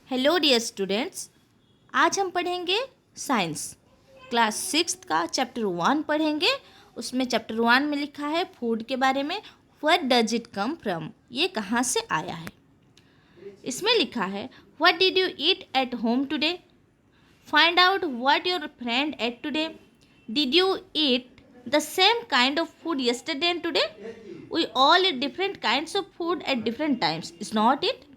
Hello dear students, आज हम पढ़ेंगे साइंस क्लास 6 का चैप्टर 1 पढ़ेंगे। उसमें चैप्टर 1 में लिखा है फूड के बारे में। What does it come from, ये कहाँ से आया है। इसमें लिखा है what did you eat at home today, find out what your friend ate today, did you eat the same kind of food yesterday and today, we all eat different kinds of food at different times, is not it.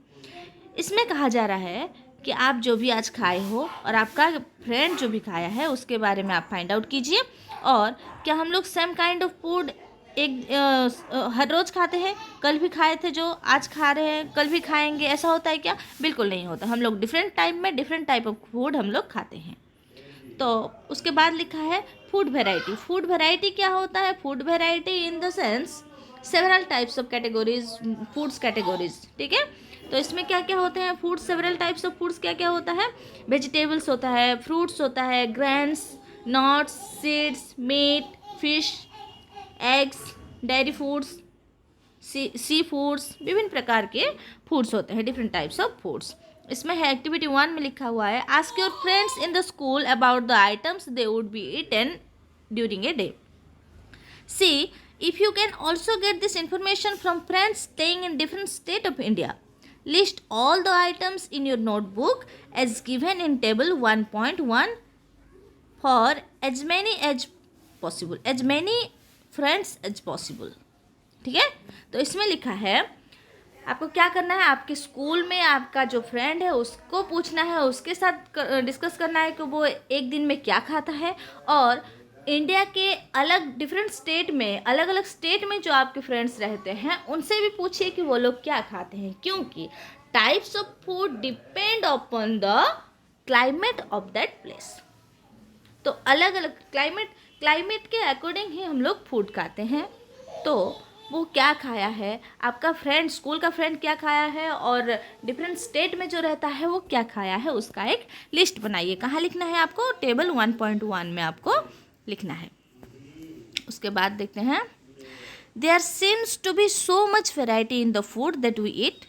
इसमें कहा जा रहा है कि आप जो भी आज खाए हो और आपका फ्रेंड जो भी खाया है उसके बारे में आप फाइंड आउट कीजिए। और क्या हम लोग सेम काइंड ऑफ फूड हर रोज़ खाते हैं? कल भी खाए थे जो आज खा रहे हैं कल भी खाएंगे, ऐसा होता है क्या? बिल्कुल नहीं होता। हम लोग डिफरेंट टाइम में डिफरेंट टाइप ऑफ फूड हम लोग खाते हैं। तो उसके बाद लिखा है फूड वेराइटी। फूड वेराइटी क्या होता है? Food variety in the sense several types of categories, foods categories. ठीक है, तो इसमें क्या क्या होते हैं food? Several types of foods क्या क्या होता है? वेजिटेबल्स होता है, फ्रूट्स होता है, grains, nuts, seeds, meat, fish, eggs, dairy foods, sea foods, विभिन्न प्रकार के फूड्स होते हैं, डिफरेंट टाइप्स ऑफ फूड्स। इसमें है एक्टिविटी 1 में लिखा हुआ है ask your friends in the school about the items they would be eaten during a day. See if you can also get this information from friends staying in different state of India. List all the items in your notebook as given in table 1.1 for as many as possible, as many friends as possible. ठीक है, तो इसमें लिखा है आपको क्या करना है, आपके स्कूल में आपका जो फ्रेंड है उसको पूछना है, उसके साथ डिस्कस करना है कि वो एक दिन में क्या खाता है। और इंडिया के अलग डिफरेंट स्टेट में, अलग अलग स्टेट में जो आपके फ्रेंड्स रहते हैं उनसे भी पूछिए कि वो लोग क्या खाते हैं, क्योंकि types of food depend upon the climate of that place. तो अलग अलग क्लाइमेट के अकॉर्डिंग ही हम लोग फूड खाते हैं। तो वो क्या खाया है, आपका फ्रेंड, स्कूल का फ्रेंड क्या खाया है, और डिफरेंट स्टेट में जो रहता है वो क्या खाया है, उसका एक लिस्ट बनाइए। कहाँ लिखना है आपको? टेबल 1.1 में आपको लिखना है। उसके बाद देखते हैं there seems to be so much variety in the food that we eat.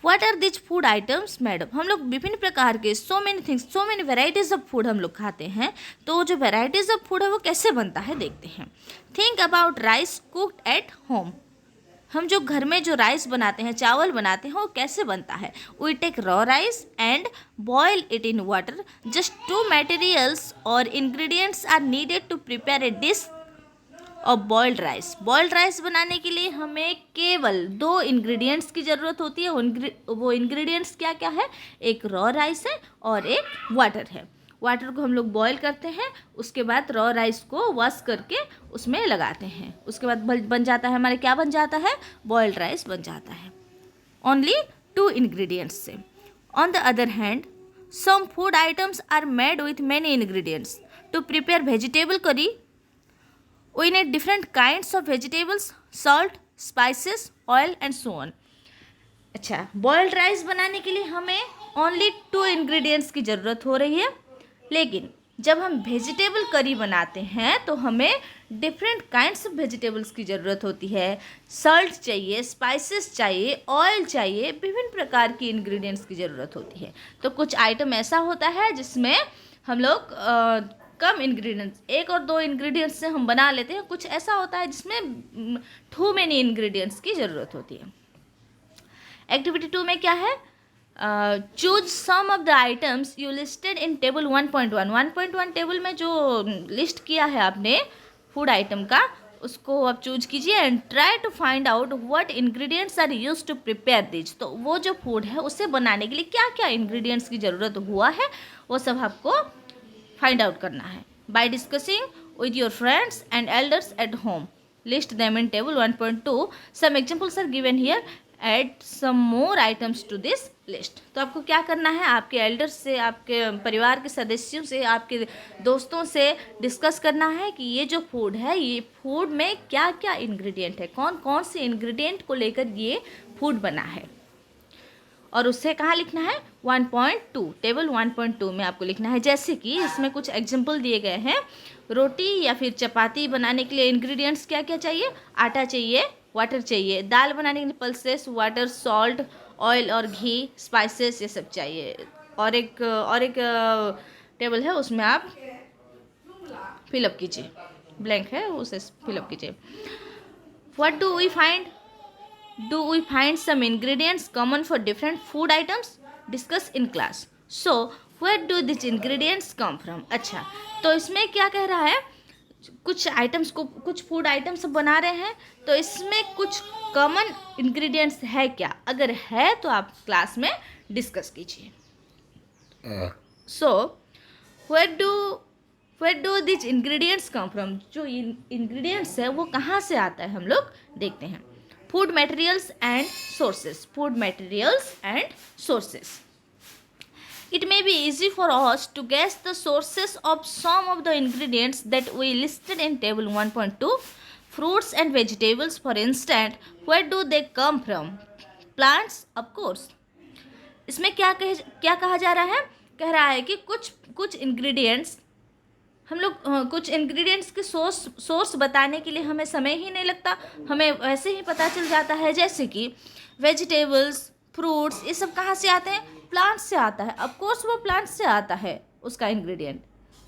What are these food items made up? हम लोग विभिन्न प्रकार के so many things, so many varieties of food हम लोग खाते हैं। तो जो वेराइटीज ऑफ फूड है वो कैसे बनता है देखते हैं। Think about rice cooked at home. हम जो घर में जो राइस बनाते हैं, चावल बनाते हैं, वो कैसे बनता है? We take raw rice and boil it in water. Just 2 materials or ingredients are needed to prepare a dish और बॉइल्ड राइस। बॉइल्ड राइस बनाने के लिए हमें केवल 2 इंग्रेडिएंट्स की ज़रूरत होती है। वो इंग्रेडिएंट्स क्या क्या है? एक रॉ राइस है और एक वाटर है। वाटर को हम लोग बॉईल करते हैं, उसके बाद रॉ राइस को वॉश करके उसमें लगाते हैं, उसके बाद बन जाता है हमारे, क्या बन जाता है? बॉइल्ड राइस बन जाता है, ओनली 2 इंग्रेडिएंट्स से। On the other hand some food items are made with many ingredients. To prepare vegetable curry we need different kinds of vegetables, salt, spices, oil and so on. अच्छा, boiled rice बनाने के लिए हमें only 2 ingredients की ज़रूरत हो रही है, लेकिन जब हम वेजिटेबल करी बनाते हैं तो हमें डिफरेंट काइंड्स ऑफ वेजिटेबल्स की ज़रूरत होती है। सॉल्ट चाहिए, स्पाइसेस चाहिए, ऑयल चाहिए, विभिन्न प्रकार की इंग्रेडिएंट्स की ज़रूरत होती है। तो कुछ आइटम ऐसा होता है जिसमें हम लोग कम इंग्रेडिएंट्स, 1 और 2 इंग्रेडिएंट्स से हम बना लेते हैं। कुछ ऐसा होता है जिसमें टू मेनी इंग्रेडिएंट्स की ज़रूरत होती है। एक्टिविटी 2 में क्या है? Choose some of the items you listed in table 1.1। 1.1 table में जो लिस्ट किया है आपने फूड आइटम का, उसको आप चूज कीजिए and try to find out what ingredients are use to prepare this. तो वो जो फूड है उसे बनाने के लिए क्या क्या इंग्रेडिएंट्स की ज़रूरत हुआ है वो सब आपको फाइंड आउट करना है। By discussing with your friends and elders at home, list them in table 1.2। Some examples are given here, add some more items to this list. तो आपको क्या करना है? आपके एल्डर्स से, आपके परिवार के सदस्यों से, आपके दोस्तों से डिस्कस करना है कि ये जो फूड है, ये फूड में क्या क्या इंग्रेडिएंट है, कौन कौन से इंग्रेडिएंट को लेकर ये फूड बना है, और उससे कहाँ लिखना है? 1.2, टेबल 1.2 में आपको लिखना है। जैसे कि इसमें कुछ एग्जाम्पल दिए गए हैं। रोटी या फिर चपाती बनाने के लिए इंग्रेडिएंट्स क्या क्या चाहिए? आटा चाहिए, वाटर चाहिए। दाल बनाने के लिए पल्सेस, वाटर, सॉल्ट, ऑयल और घी, स्पाइसेस, ये सब चाहिए। और एक टेबल है, उसमें आप फिलअप कीजिए, ब्लैंक है उसे फिलअप कीजिए। What do we find? Do we find some ingredients common for different food items? Discuss in class. So, where do these ingredients come from? अच्छा, तो इसमें क्या कह रहा है, कुछ आइटम्स को, कुछ फूड आइटम्स बना रहे हैं, तो इसमें कुछ कॉमन इंग्रेडिएंट्स है क्या? अगर है तो आप क्लास में डिस्कस कीजिए। सो where do these ingredients come from? जो इंग्रेडिएंट्स है वो कहाँ से आता है, हम लोग देखते हैं। Food materials and sources. Food materials and sources. It may be easy for us to guess the sources of some of the ingredients that we listed in table 1.2. Fruits and vegetables, for instance, where do they come from? Plants, of course. इसमें क्या कहा जा रहा है? कह रहा है कि कुछ इंग्रेडिएंट्स, हम लोग कुछ इंग्रेडिएंट्स के सोर्स बताने के लिए हमें समय ही नहीं लगता, हमें वैसे ही पता चल जाता है। जैसे कि वेजिटेबल्स, फ्रूट्स, ये सब कहाँ से आते हैं? प्लांट से आता है। ऑफ कोर्स वो प्लांट से आता है उसका इंग्रेडिएंट।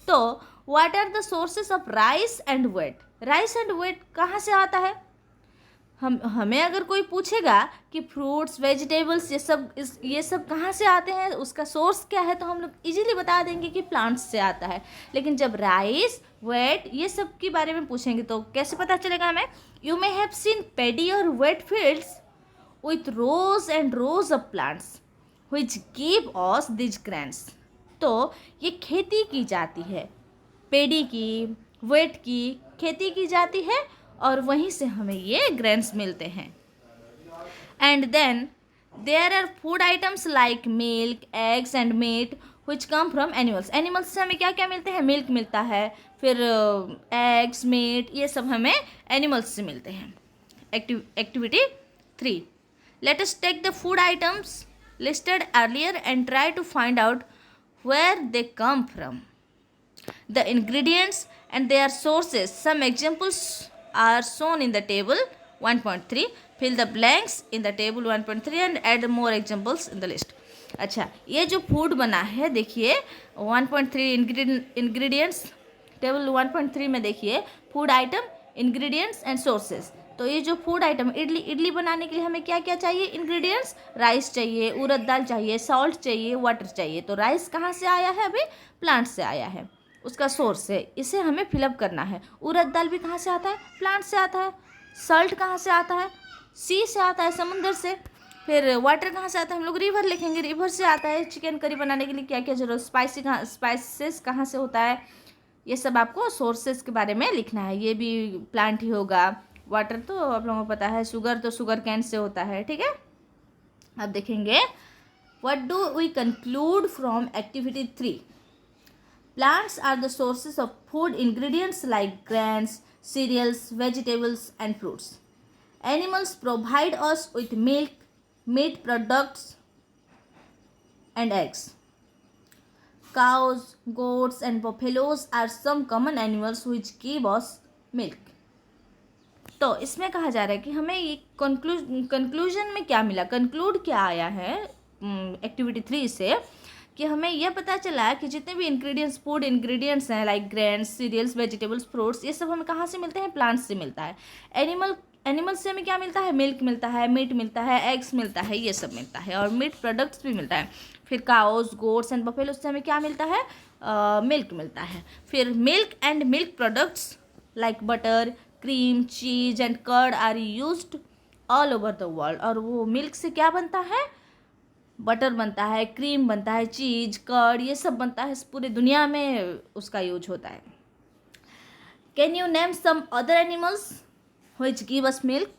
तो what are the sources of rice and wheat? Rice and wheat कहाँ से आता है? हमें अगर कोई पूछेगा कि फ्रूट्स, वेजिटेबल्स, ये सब कहाँ से आते हैं, उसका सोर्स क्या है, तो हम लोग इजीली बता देंगे कि प्लांट्स से आता है। लेकिन जब राइस, व्हीट, ये सब के बारे में पूछेंगे तो कैसे पता चलेगा हमें? You may have seen paddy और wheat fields with rows and rows of plants which give us this grains. तो ये खेती की जाती है, पेडी की, व्हीट की खेती की जाती है, और वहीं से हमें ये ग्रेन्स मिलते हैं। And then there are food items like milk, eggs and meat which come from animals. Animals से हमें क्या क्या मिलते हैं? मिल्क मिलता है, फिर एग्स, मीट, ये सब हमें एनिमल्स से मिलते हैं। Activity 3, let us take the food items listed earlier and try to find out where they come from, the ingredients and their sources. Some examples are shown in the table 1.3. Fill the blanks in the table 1.3 and add more examples in the list. अच्छा, ये जो food बना है, देखिए 1.3 ingredients, table 1.3 में देखिए food item, ingredients and sources. तो ये जो फूड आइटम, इडली बनाने के लिए हमें क्या क्या चाहिए? इंग्रेडिएंट्स, राइस चाहिए, उड़द दाल चाहिए, सॉल्ट चाहिए, वाटर चाहिए। तो राइस कहाँ से आया है? अभी प्लांट से आया है, उसका सोर्स है, इसे हमें फिलअप करना है। उड़द दाल भी कहाँ से आता है? प्लांट से आता है। सॉल्ट कहाँ से आता है? सी से आता है, समुंदर से। फिर वाटर कहाँ से आता है? हम लोग रिवर लिखेंगे, रिवर से आता है। चिकन करी बनाने के लिए क्या क्या जरूरत, स्पाइसेस कहाँ से होता है, ये सब आपको सोर्सेस के बारे में लिखना है। ये भी प्लांट ही होगा। वाटर तो आप लोगों को पता है, शुगर तो शुगर कैन से होता है, ठीक है। अब देखेंगे what do we conclude from activity 3। Plants are the sources of food ingredients like grains, cereals, vegetables, and fruits. Animals provide us with milk, meat products, and eggs. Cows, goats, and buffaloes are some common animals which give us milk. तो इसमें कहा जा रहा है कि हमें ये conclusion में क्या मिला, कंक्लूड क्या आया है एक्टिविटी 3 से, कि हमें यह पता चला कि जितने भी इंग्रेडिएंट्स, फूड इंग्रेडिएंट्स हैं like grains, cereals, vegetables, fruits, ये सब हमें कहाँ से मिलते हैं? प्लांट्स से मिलता है। एनिमल्स से हमें क्या मिलता है? मिल्क मिलता है, मीट मिलता है, एग्स मिलता है, ये सब मिलता है, और मीट प्रोडक्ट्स भी मिलता है। फिर काउस, गोट्स एंड बफेलो से हमें क्या मिलता है? मिल्क मिलता है। फिर milk and milk products like butter, cream, cheese and curd are used all over the world. और वो मिल्क से क्या बनता है? बटर बनता है, क्रीम बनता है, चीज, कर्ड, ये सब बनता है, पूरी दुनिया में उसका यूज होता है। Can you name some other animals which give us milk?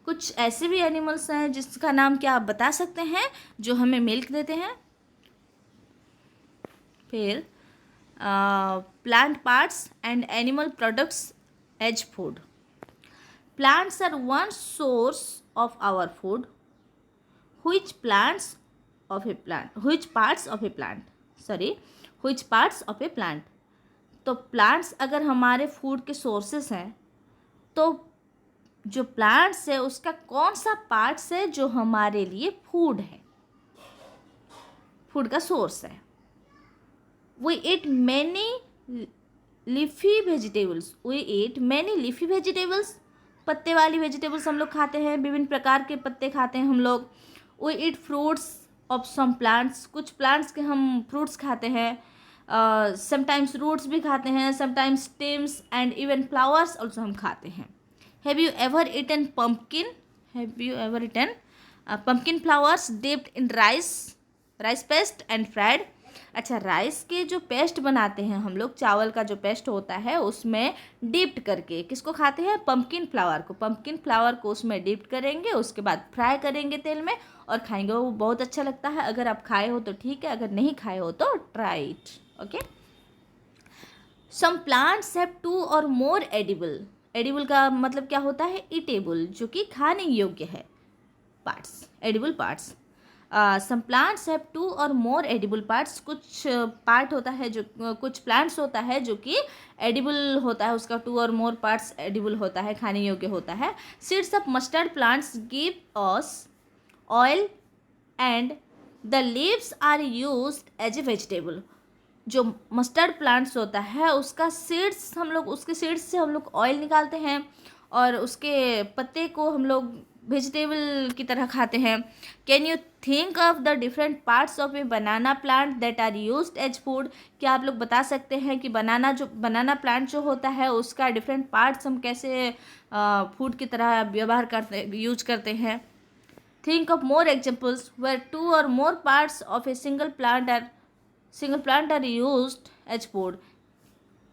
कुछ ऐसे भी एनिमल्स हैं जिसका नाम क्या आप बता सकते हैं जो हमें मिल्क देते हैं? फिर plant parts and animal products as food. Plants are one source of our food. Which parts of a plant? तो प्लांट्स अगर हमारे फूड के सोर्सेस हैं तो जो प्लांट्स है उसका कौन सा पार्ट्स है जो हमारे लिए फूड है, फूड का सोर्स है। We eat many leafy vegetables. We eat many leafy vegetables. पत्ते वाली वेजिटेबल्स हम लोग खाते हैं, विभिन्न प्रकार के पत्ते खाते हैं हम लोग। We eat fruits of some plants. कुछ प्लांट्स के हम फ्रूट्स खाते हैं, समटाइम्स रूट्स भी खाते हैं, sometimes stems and even flowers also हम खाते हैं। Have you ever eaten pumpkin? Have you ever eaten pumpkin flowers dipped in rice paste and fried? अच्छा, राइस के जो पेस्ट बनाते हैं हम लोग, चावल का जो पेस्ट होता है उसमें डिप्ट करके किसको खाते हैं, पंपकिन फ्लावर को। पंपकिन फ्लावर को उसमें डिप्ट करेंगे, उसके बाद फ्राई करेंगे तेल में और खाएंगे, वो बहुत अच्छा लगता है। अगर आप खाए हो तो ठीक है, अगर नहीं खाए हो तो try it. Okay. Some plants have 2 or more edible. Edible का मतलब क्या होता है, ईटेबल, जो कि खाने योग्य है, parts, edible parts. Some plants have 2 or more edible parts. कुछ पार्ट होता है जो, कुछ प्लांट्स होता है जो कि एडिबल होता है, उसका 2 और मोर पार्ट्स एडिबल होता है, खाने योग्य होता है। Seeds of mustard plants give us oil and the leaves are used as a vegetable. जो मस्टर्ड प्लांट्स होता है उसका सीड्स, हम लोग उसके सीड्स से हम लोग ऑयल निकालते हैं और उसके पत्ते को हम लोग वेजिटेबल की तरह खाते हैं। Can you think of the different parts of a banana plant that are used as food? क्या आप लोग बता सकते हैं कि बनाना प्लांट जो होता है उसका डिफरेंट पार्ट्स हम कैसे फूड की तरह व्यवहार करते, यूज करते हैं? Think of more examples where 2 or more parts of a single plant are used as food.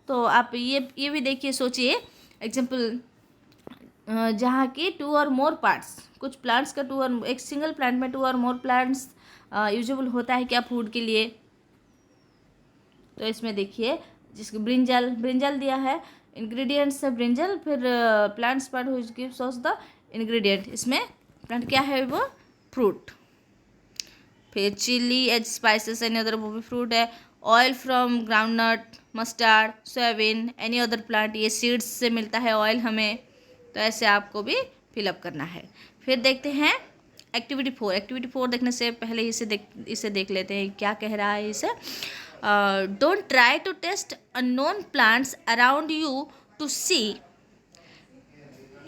तो आप ये भी देखिए, सोचिए एग्जाम्पल जहाँ की 2 और मोर पार्ट्स, कुछ प्लांट्स का 2 और, एक सिंगल प्लांट में 2 और मोर प्लांट्स यूजेबल होता है क्या फूड के लिए। तो इसमें देखिए, जिसको ब्रिंजल दिया है, इंग्रेडिएंट्स है ब्रिंजल, फिर plants part which gives us the ingredient. इसमें प्लांट क्या है, वो फ्रूट। फिर chilli as spices any other, वो भी फ्रूट है। Oil from groundnut, mustard, soyabean, any other plant, ये सीड्स से मिलता है ऑयल हमें। तो ऐसे आपको भी फिलअप करना है। फिर देखते हैं एक्टिविटी 4। एक्टिविटी 4 देखने से पहले इसे देख लेते हैं क्या कह रहा है इसे। Don't try to taste unknown plants around you to see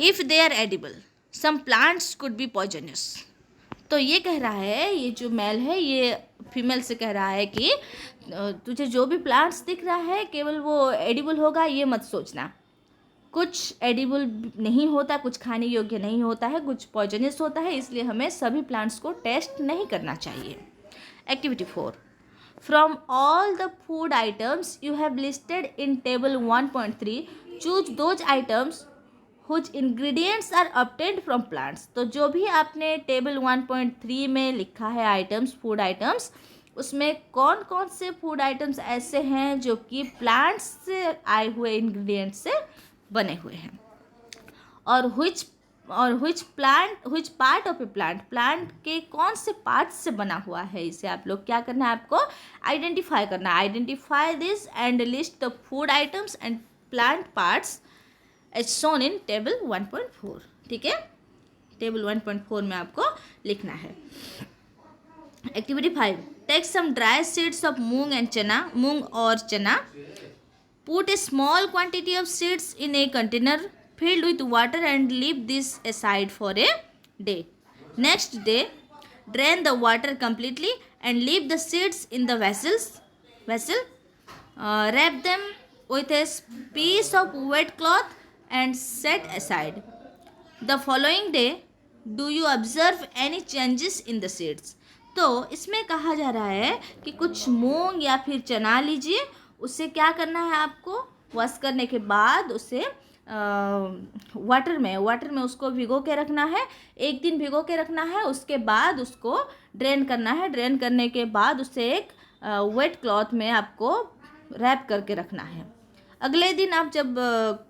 if they are edible, some plants could be poisonous. तो ये कह रहा है, ये जो मेल है ये फीमेल से कह रहा है कि तुझे जो भी प्लांट्स दिख रहा है केवल वो एडिबल होगा, ये मत सोचना। कुछ एडिबल नहीं होता, कुछ खाने योग्य नहीं होता है, कुछ पॉइजनस होता है, इसलिए हमें सभी प्लांट्स को टेस्ट नहीं करना चाहिए। Activity 4। From all the food items you have listed in table 1.3 choose those items whose ingredients are obtained from plants. तो जो भी आपने टेबल 1.3 में लिखा है आइटम्स, फूड आइटम्स, उसमें कौन कौन से फूड आइटम्स ऐसे हैं जो कि प्लांट्स से आए हुए इंग्रेडिएंट्स से बने हुए हैं, और which part of A plant के कौन से पार्ट्स से बना हुआ है, इसे आप लोग क्या करना है, आपको आइडेंटिफाई करना है। Identify this and list the food items and plant parts as shown in table 1.4। ठीक है, टेबल 1.4 में आपको लिखना है। Activity 5। Take some dry seeds of moong और chana. Put a small quantity of seeds in a container filled with water and leave this aside for a day. Next day, drain the water completely and leave the seeds in the vessel. Wrap them with a piece of wet cloth and set aside. The following day, do you observe any changes in the seeds? तो इसमें कहा जा रहा है कि कुछ मूंग या फिर चना लीजिए, उससे क्या करना है, आपको वॉश करने के बाद उसे वाटर में उसको भिगो के रखना है। 1 दिन भिगो के रखना है, उसके बाद उसको ड्रेन करना है। ड्रेन करने के बाद उसे एक वेट क्लॉथ में आपको रैप करके रखना है। अगले दिन आप जब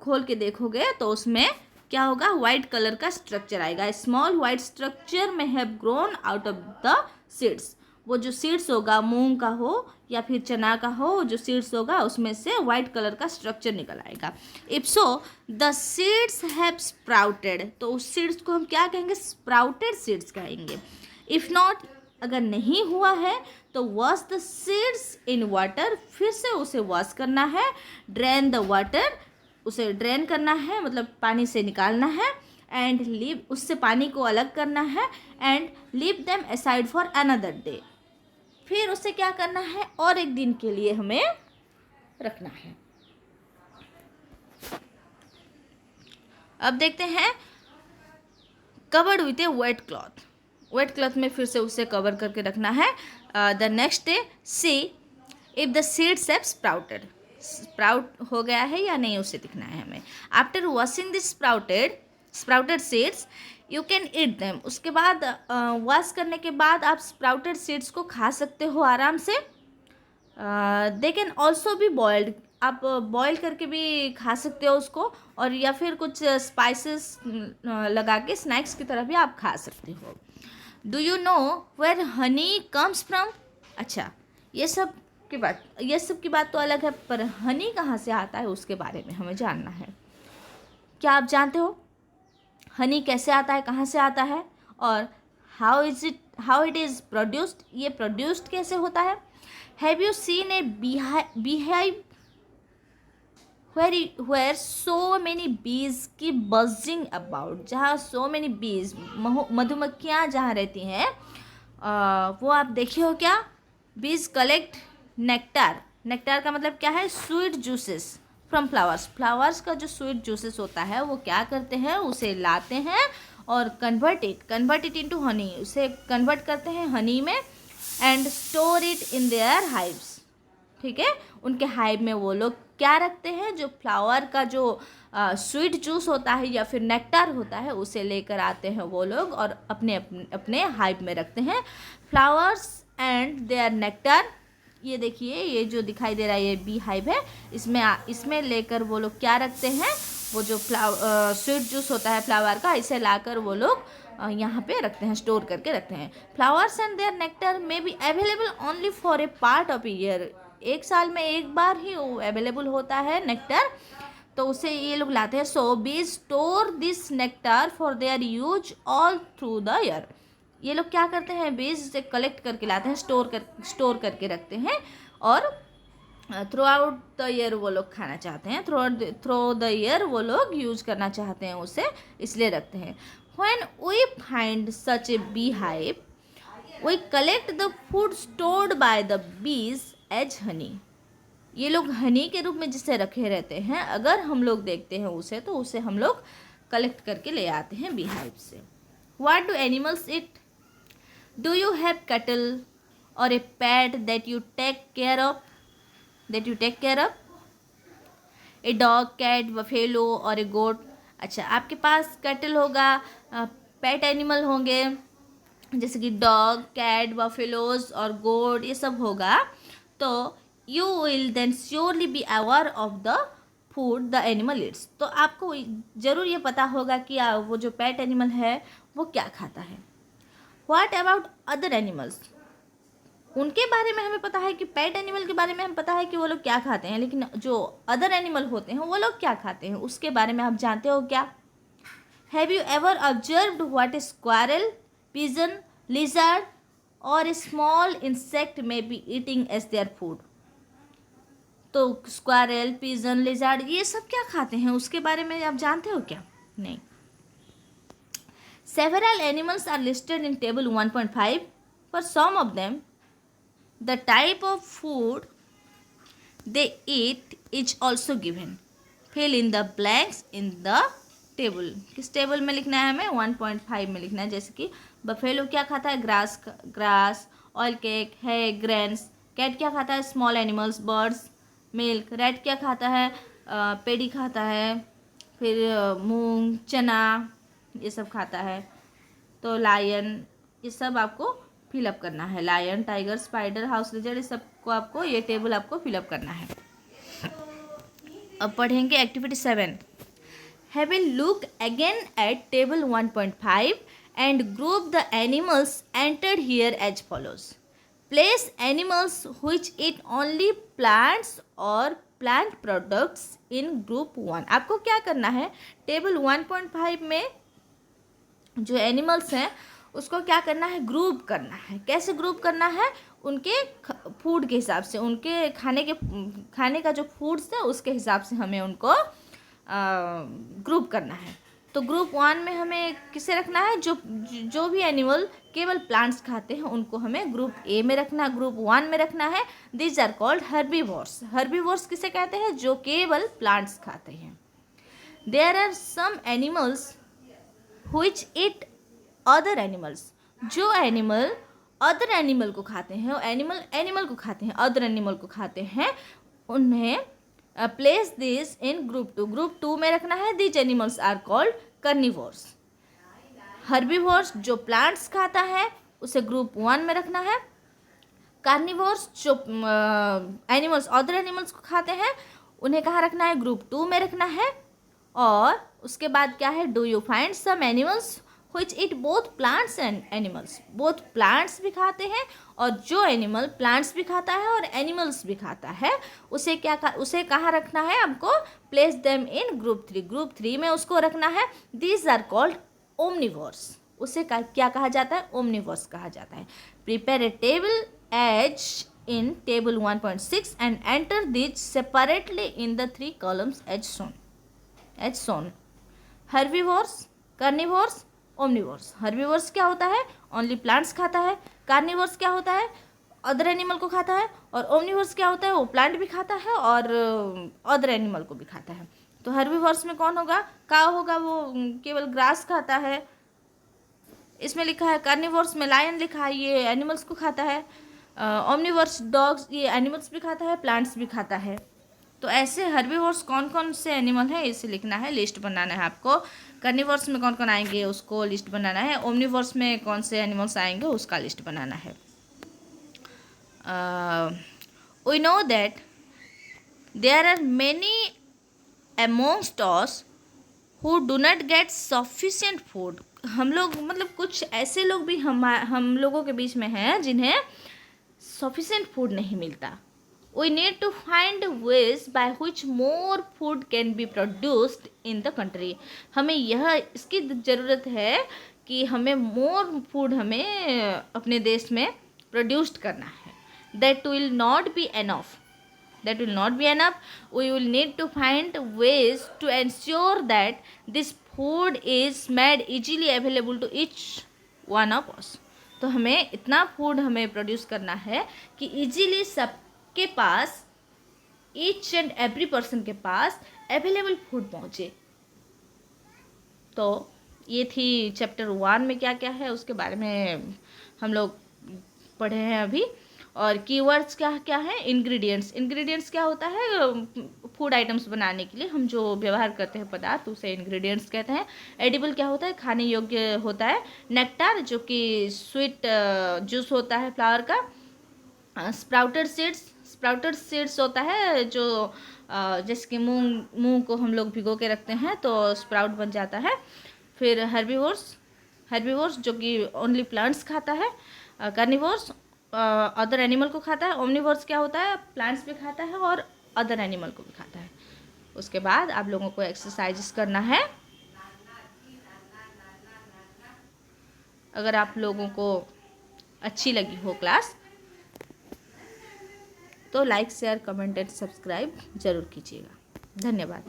खोल के देखोगे तो उसमें क्या होगा, वाइट कलर का स्ट्रक्चर आएगा। स्मॉल वाइट स्ट्रक्चर में have grown out of the seeds. वो जो सीड्स होगा, मूंग का हो या फिर चना का हो, जो सीड्स होगा उसमें से वाइट कलर का स्ट्रक्चर निकल आएगा। If so the seeds have sprouted, तो उस सीड्स को हम क्या कहेंगे? स्प्राउटेड सीड्स कहेंगे। इफ नॉट, अगर नहीं हुआ है तो wash the seeds in water, फिर से उसे वॉश करना है। ड्रेन द वाटर, उसे ड्रेन करना है, मतलब पानी से निकालना है। एंड लीव, उससे पानी को अलग करना है। And leave them aside for another day, फिर उसे क्या करना है? और एक दिन के लिए हमें रखना है। अब देखते हैं covered with a wet cloth. Wet cloth में फिर से उसे कवर करके रखना है। The next day see if the seeds have sprouted, sprout हो गया है या नहीं उसे दिखना है हमें। After washing this sprouted seeds you can eat them, उसके बाद वॉश करने के बाद आप स्प्राउटेड सीड्स को खा सकते हो आराम से। They can also be boiled, आप बॉईल करके भी खा सकते हो उसको, और या फिर कुछ स्पाइसेस लगा के स्नैक्स की तरह भी आप खा सकते हो। Do you know where honey comes from? अच्छा, ये सब की बात तो अलग है, पर हनी कहाँ से आता है उसके बारे में हमें जानना है। क्या आप जानते हो हनी कैसे आता है, कहाँ से आता है, और हाउ इट इज़ प्रोड्यूस्ड, ये प्रोड्यूस्ड कैसे होता है? Have you seen A beehive where so many bees keep buzzing about, जहाँ so many bees, मधुमक्खियाँ जहाँ रहती हैं, वो आप देखे हो क्या? bees collect नेक्टार का मतलब क्या है? स्वीट जूसेस फ्रॉम फ्लावर्स का जो स्वीट जूसेस होता है वो क्या करते हैं? उसे लाते हैं और कन्वर्ट इट इनटू हनी, उसे कन्वर्ट करते हैं हनी में। And store it in their hives, ठीक है, उनके हाइव में वो लोग क्या रखते हैं? जो फ्लावर का जो स्वीट जूस होता है या फिर नेक्टार होता है उसे लेकर आते हैं वो लोग और अपने हाइव में रखते हैं। फ्लावर्स एंड देयर नेक्टार, ये देखिए, ये जो दिखाई दे रहा है ये बी हाइव है, इसमें लेकर वो लोग क्या रखते हैं? वो जो स्वीट जूस होता है फ्लावर का, इसे लाकर वो लोग यहाँ पे रखते हैं, स्टोर करके रखते हैं। Flowers and their nectar may be available only for a part of year, एक साल में एक बार ही अवेलेबल होता है नेक्टर, तो उसे ये लोग लाते हैं। So bee store this nectar for their use all through the year, ये लोग क्या करते हैं? बीज से कलेक्ट करके लाते हैं, स्टोर करके रखते हैं, और थ्रू आउट द ईयर वो लोग खाना चाहते हैं, थ्रू द ईयर वो लोग यूज करना चाहते हैं उसे, इसलिए रखते हैं। When we find such a bee hive we collect the food stored by the bees as honey, ये लोग हनी के रूप में जिसे रखे रहते हैं, अगर हम लोग देखते हैं उसे तो उसे हम लोग कलेक्ट करके ले आते हैं बी हाइव से। What do animals eat? Do you have cattle or a pet that you take care of? A dog, cat, buffalo or a गोट। अच्छा, आपके पास कैटल होगा, पेट एनिमल होंगे जैसे कि डॉग, कैट, बफेलोज और गोट, ये सब होगा, तो you will then surely be aware of the food the animal eats, तो आपको ज़रूर ये पता होगा कि वो जो पेट एनिमल है वो क्या खाता है। What about other animals? उनके बारे में हमें पता है कि पेट एनिमल के बारे में हमें पता है कि वो लोग क्या खाते हैं, लेकिन जो अदर एनिमल होते हैं वो लोग क्या खाते हैं उसके बारे में आप जानते हो क्या? Have you ever observed what a squirrel, pigeon, lizard or a small insect may be eating as their food? तो स्क्वारल, पिजन, लिजर्ड ये सब क्या खाते हैं उसके बारे में आप जानते हो क्या? नहीं। Several animals are listed in table 1.5. For some of them, the type of food they eat is also given. Fill in the blanks in the table. किस टेबल में लिखना है हमें? 1.5 में लिखना है। जैसे कि बफेलो क्या खाता है? ग्रास, ऑयल केक है, ग्रेन्स। कैट क्या खाता है? Small animals, birds, milk. Rat क्या खाता है? पेडी खाता है, फिर मूंग, चना, ये सब खाता है। तो लायन, ये सब आपको फिलअप करना है। Lion, tiger, spider, house lizard, ये सब को आपको, ये टेबल आपको फिलअप करना है। अब पढ़ेंगे activity 7। Have a look again at table 1.5 and group the animals entered here as follows. Place animals which eat only plants और प्लांट प्रोडक्ट्स इन ग्रुप 1। आपको क्या करना है, टेबल 1.5 में जो एनिमल्स हैं उसको क्या करना है, ग्रुप करना है। कैसे ग्रुप करना है, उनके फूड के हिसाब से, उनके खाने का जो फूड्स है उसके हिसाब से हमें उनको ग्रुप करना है। तो ग्रुप 1 में हमें किसे रखना है, जो भी एनिमल केवल प्लांट्स खाते हैं उनको हमें ग्रुप ए में रखना, ग्रुप 1 में रखना है। These are called herbivores. Herbivores किसे कहते हैं, जो केवल प्लांट्स खाते हैं। There are some animals which eat other animals। जो एनिमल अदर एनिमल को खाते हैं, एनिमल को खाते हैं, अदर एनिमल को खाते हैं, उन्हें place this in group 2। Group 2 में रखना है। These animals are called carnivores. Herbivores जो प्लांट्स खाता है उसे ग्रुप 1 में रखना है। कार्निवोर्स जो एनिमल्स अदर एनिमल्स को खाते हैं उन्हें कहाँ रखना है, ग्रुप 2 में रखना है। और उसके बाद क्या है, do you find some animals which eat both plants and animals। Both plants भी खाते हैं और जो एनिमल प्लांट्स भी खाता है और एनिमल्स भी खाता है उसे कहाँ रखना है हमको, place them in group 3। Group 3 में उसको रखना है। These are called omnivores. उसे क्या कहा जाता है, ओमनिवोर्स कहा जाता है। Prepare a table as in table 1.6 and enter these separately in the 3 columns as shown। herbivores, carnivores, omnivores। herbivores क्या होता है, ओनली प्लांट्स खाता है। कार्निवोर्स क्या होता है, अदर एनिमल को खाता है। और ओमनिवोर्स क्या होता है, वो प्लांट भी खाता है और अदर एनिमल को भी खाता है। तो हर्बीवोर्स में कौन होगा, काऊ होगा, वो केवल ग्रास खाता है। इसमें लिखा है कार्निवोर्स में लायन लिखा है, ये एनिमल्स को खाता है। ओमनिवोर्स डॉग्स, ये एनिमल्स भी खाता है, प्लांट्स भी खाता है। तो ऐसे हर्बीवोर्स कौन कौन से एनिमल हैं इसे लिखना है, लिस्ट बनाना है आपको। कार्निवोर्स में कौन कौन आएंगे उसको लिस्ट बनाना है। ओमनिवोर्स में कौन से एनिमल्स आएंगे उसका लिस्ट बनाना है। We know that there are many amongst us who do not get sufficient food. हम लोग मतलब कुछ ऐसे लोग भी हम लोगों के बीच में हैं जिन्हें सफिशिएंट फूड नहीं मिलता। We need to find ways by which more food can be produced in the country। हमें इसकी ज़रूरत है कि हमें मोर फूड हमें अपने देश में प्रोड्यूस्ड करना है। That will not be enough। We will need to find ways to ensure that this food is made easily available to each one of us। तो हमें इतना फूड हमें प्रोड्यूस करना है कि इजीली सबके पास, ईच एंड एवरी पर्सन के पास available food पहुँचे। तो ये थी चैप्टर 1 में क्या क्या है उसके बारे में हम लोग पढ़े हैं अभी। और कीवर्ड्स क्या क्या है, इंग्रेडिएंट्स क्या होता है, फूड आइटम्स बनाने के लिए हम जो व्यवहार करते हैं पदार्थ उसे इंग्रेडिएंट्स कहते हैं। एडिबल क्या होता है, खाने योग्य होता है। नेक्टार जो कि स्वीट जूस होता है फ्लावर का। स्प्राउटेड सीड्स होता है जो जैसे कि मूंग को हम लोग भिगो के रखते हैं तो स्प्राउट बन जाता है। फिर हर्बीवोर्स जो कि ओनली प्लांट्स खाता है। कार्निवोर्स अदर एनिमल को खाता है। ओमनिवोर्स क्या होता है, प्लांट्स भी खाता है और अदर एनिमल को भी खाता है। उसके बाद आप लोगों को एक्सरसाइजेस करना है। अगर आप लोगों को अच्छी लगी हो क्लास तो like share comment and subscribe ज़रूर कीजिएगा। धन्यवाद।